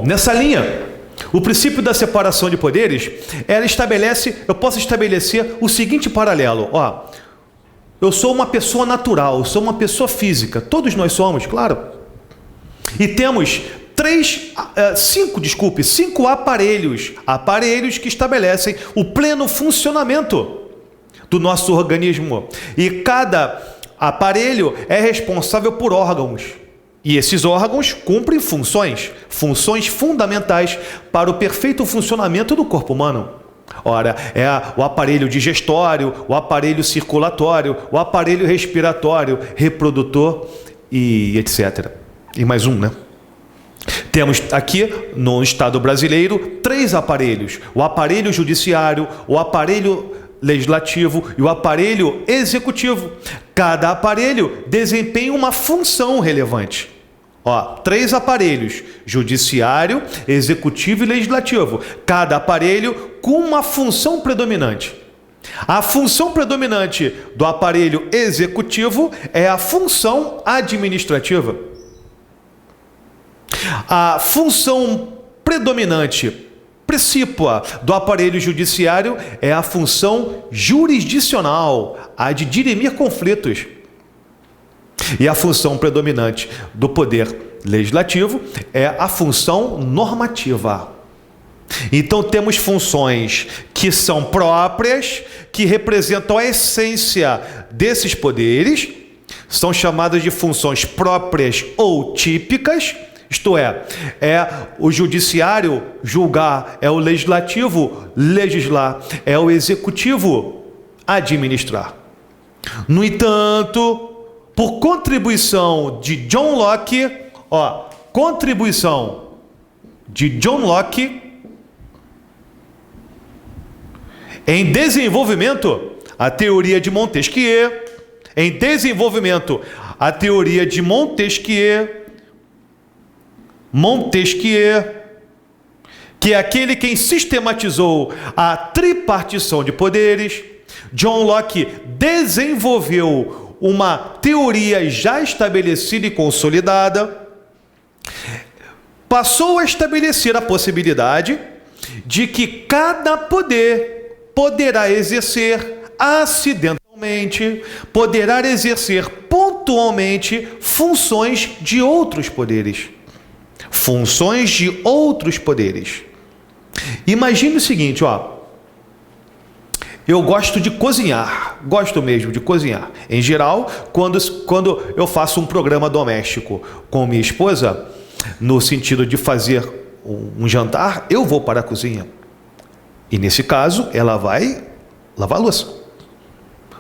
Bom, nessa linha, o princípio da separação de poderes, eu posso estabelecer o seguinte paralelo. Ó, eu sou uma pessoa natural, eu sou uma pessoa física, todos nós somos, claro. E temos cinco aparelhos que estabelecem o pleno funcionamento do nosso organismo. E cada aparelho é responsável por órgãos. E esses órgãos cumprem funções fundamentais para o perfeito funcionamento do corpo humano. Ora, é o aparelho digestório, o aparelho circulatório, o aparelho respiratório, reprodutor e etc. E mais um, né? Temos aqui, no Estado brasileiro, 3 aparelhos. O aparelho judiciário, o aparelho legislativo e o aparelho executivo. Cada aparelho desempenha uma função relevante. Ó, 3 aparelhos, judiciário, executivo e legislativo. Cada aparelho com uma função predominante. A função predominante do aparelho executivo é a função administrativa. A função predominante, precípua, do aparelho judiciário é a função jurisdicional, a de dirimir conflitos. E a função predominante do poder legislativo é a função normativa. Então temos funções que são próprias, que representam a essência desses poderes, são chamadas de funções próprias ou típicas. Isto é o judiciário julgar, é o legislativo legislar, é o executivo administrar. No entanto, por contribuição de John Locke, em desenvolvimento, a teoria de Montesquieu, que é aquele quem sistematizou a tripartição de poderes. John Locke desenvolveu uma teoria já estabelecida e consolidada, passou a estabelecer a possibilidade de que cada poder poderá exercer acidentalmente, poderá exercer pontualmente funções de outros poderes. Imagine o seguinte, eu gosto de cozinhar, gosto mesmo de cozinhar. Em geral, quando eu faço um programa doméstico com minha esposa, no sentido de fazer um jantar, eu vou para a cozinha. E nesse caso, ela vai lavar a louça.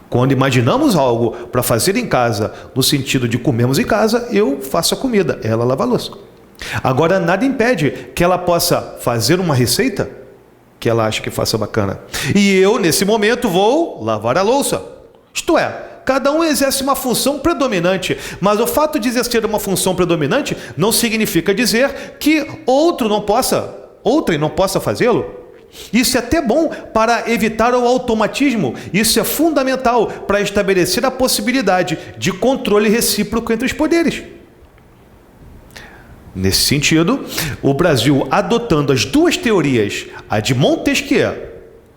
Quando imaginamos algo para fazer em casa, no sentido de comermos em casa, eu faço a comida, ela lava a louça. Agora, nada impede que ela possa fazer uma receita que ela acha que faça bacana. E eu, nesse momento, vou lavar a louça. Isto é, cada um exerce uma função predominante, mas o fato de exercer uma função predominante não significa dizer que outrem não possa fazê-lo. Isso é até bom para evitar o automatismo. Isso é fundamental para estabelecer a possibilidade de controle recíproco entre os poderes. Nesse sentido, o Brasil, adotando as 2 teorias, a de Montesquieu,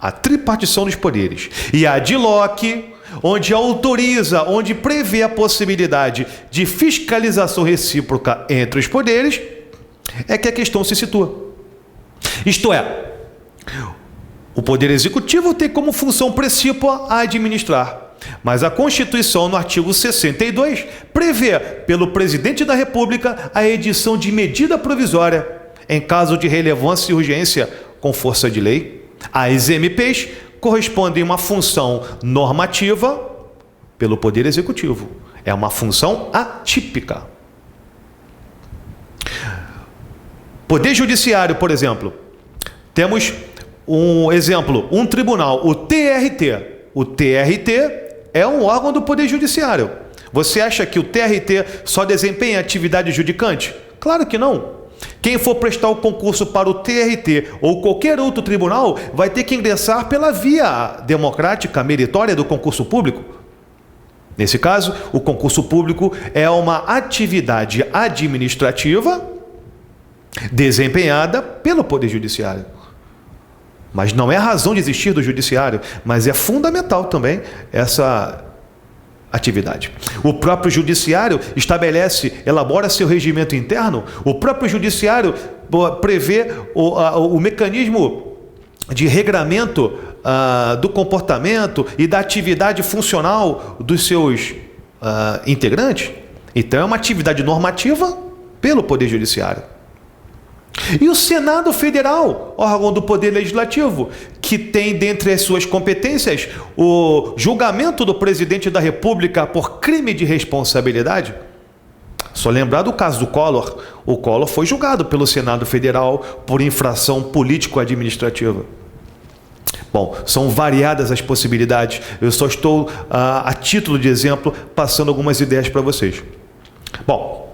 a tripartição dos poderes, e a de Locke, onde prevê a possibilidade de fiscalização recíproca entre os poderes, é que a questão se situa. Isto é, o poder executivo tem como função precípua a administrar. Mas a Constituição, no artigo 62, prevê, pelo presidente da República, a edição de medida provisória, em caso de relevância e urgência, com força de lei. As MPs correspondem a uma função normativa pelo Poder Executivo. É uma função atípica. Poder Judiciário, por exemplo. Temos um exemplo, um tribunal, o TRT. O TRT é um órgão do Poder Judiciário. Você acha que o TRT só desempenha atividade judicante? Claro que não. Quem for prestar o concurso para o TRT ou qualquer outro tribunal vai ter que ingressar pela via democrática, meritória do concurso público. Nesse caso, o concurso público é uma atividade administrativa desempenhada pelo Poder Judiciário. Mas não é a razão de existir do Judiciário, mas é fundamental também essa atividade. O próprio Judiciário elabora seu regimento interno, o próprio Judiciário prevê o mecanismo de regramento do comportamento e da atividade funcional dos seus integrantes. Então é uma atividade normativa pelo Poder Judiciário. E o Senado Federal, órgão do Poder Legislativo, que tem dentre as suas competências o julgamento do presidente da República por crime de responsabilidade. Só lembrar do caso do Collor. O Collor foi julgado pelo Senado Federal por infração político-administrativa. Bom, são variadas as possibilidades. Eu só estou, a título de exemplo, passando algumas ideias para vocês. Bom,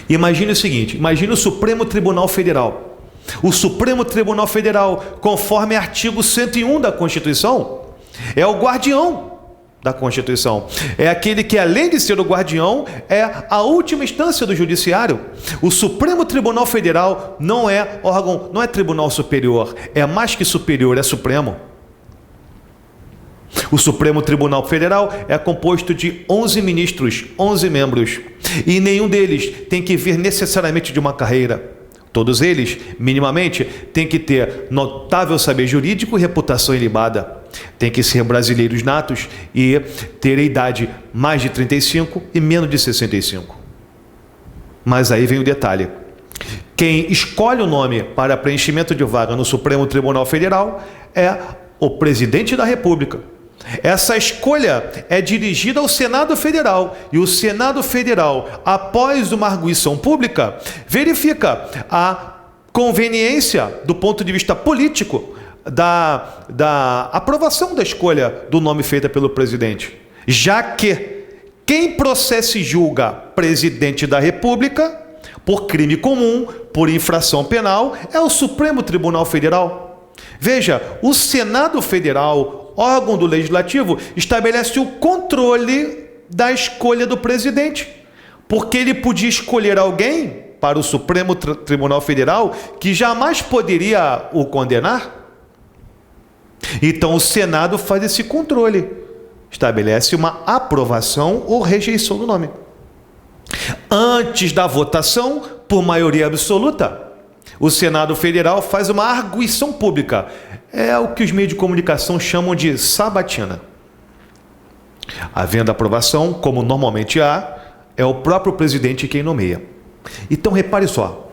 imagine o seguinte, imagine o Supremo Tribunal Federal. O Supremo Tribunal Federal, conforme artigo 101 da Constituição, é o guardião da Constituição. É aquele que, além de ser o guardião, é a última instância do Judiciário. O Supremo Tribunal Federal não é órgão, não é tribunal superior, é mais que superior, é supremo. O Supremo Tribunal Federal é composto de 11 ministros, 11 membros, e nenhum deles tem que vir necessariamente de uma carreira. Todos eles, minimamente, têm que ter notável saber jurídico e reputação ilibada. Tem que ser brasileiros natos e ter a idade mais de 35 e menos de 65. Mas aí vem o detalhe. Quem escolhe o nome para preenchimento de vaga no Supremo Tribunal Federal é o presidente da República. Essa escolha é dirigida ao Senado Federal, e o Senado Federal, após uma arguição pública, verifica a conveniência do ponto de vista político da aprovação da escolha do nome feita pelo presidente, já que quem processa e julga presidente da República por crime comum, por infração penal, é o Supremo Tribunal Federal. Veja, o Senado Federal, órgão do Legislativo, estabelece o controle da escolha do presidente, porque ele podia escolher alguém para o Supremo Tribunal Federal que jamais poderia o condenar. Então o Senado faz esse controle, estabelece uma aprovação ou rejeição do nome. Antes da votação, por maioria absoluta, o Senado Federal faz uma arguição pública. É o que os meios de comunicação chamam de sabatina. Havendo aprovação, como normalmente há, é o próprio presidente quem nomeia. Então, repare só.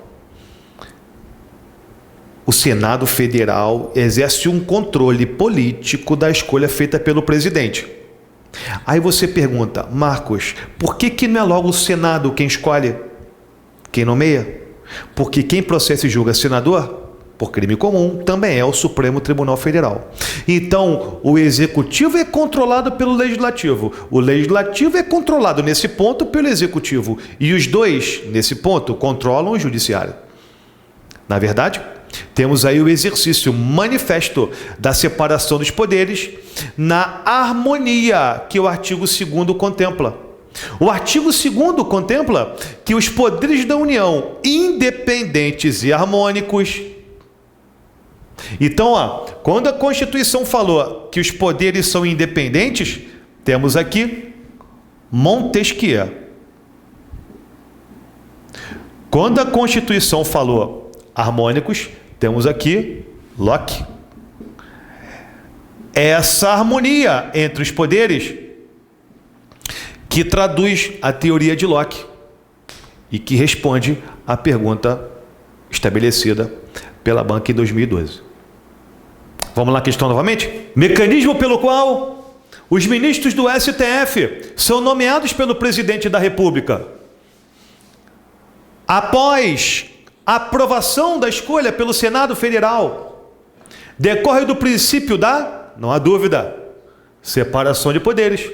O Senado Federal exerce um controle político da escolha feita pelo presidente. Aí você pergunta, Marcos, por que não é logo o Senado quem escolhe, quem nomeia? Porque quem processa e julga senador, por crime comum, também é o Supremo Tribunal Federal. Então, o Executivo é controlado pelo Legislativo. O Legislativo é controlado, nesse ponto, pelo Executivo. E os dois, nesse ponto, controlam o Judiciário. Na verdade, temos aí o exercício manifesto da separação dos poderes na harmonia que o artigo 2º contempla. O artigo 2º contempla que os poderes da União, independentes e harmônicos. Então, quando a Constituição falou que os poderes são independentes, temos aqui Montesquieu. Quando a Constituição falou harmônicos, temos aqui Locke. Essa harmonia entre os poderes que traduz a teoria de Locke e que responde à pergunta estabelecida pela banca em 2012. Vamos lá à questão novamente? Mecanismo pelo qual os ministros do STF são nomeados pelo presidente da República. Após a aprovação da escolha pelo Senado Federal, decorre do princípio da, não há dúvida, separação de poderes.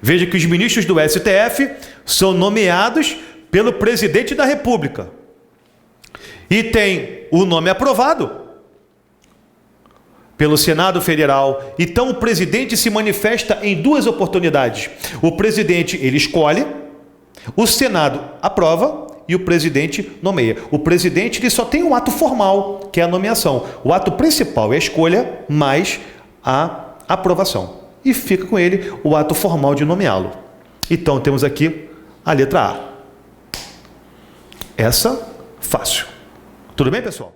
Veja que os ministros do STF são nomeados pelo presidente da República e tem o nome aprovado pelo Senado Federal. Então o presidente se manifesta em duas oportunidades. O presidente, ele escolhe, o Senado aprova e o presidente nomeia. O presidente ele só tem um ato formal, que é a nomeação. O ato principal é a escolha, mais a aprovação. E fica com ele o ato formal de nomeá-lo. Então, temos aqui a letra A. Essa, fácil. Tudo bem, pessoal?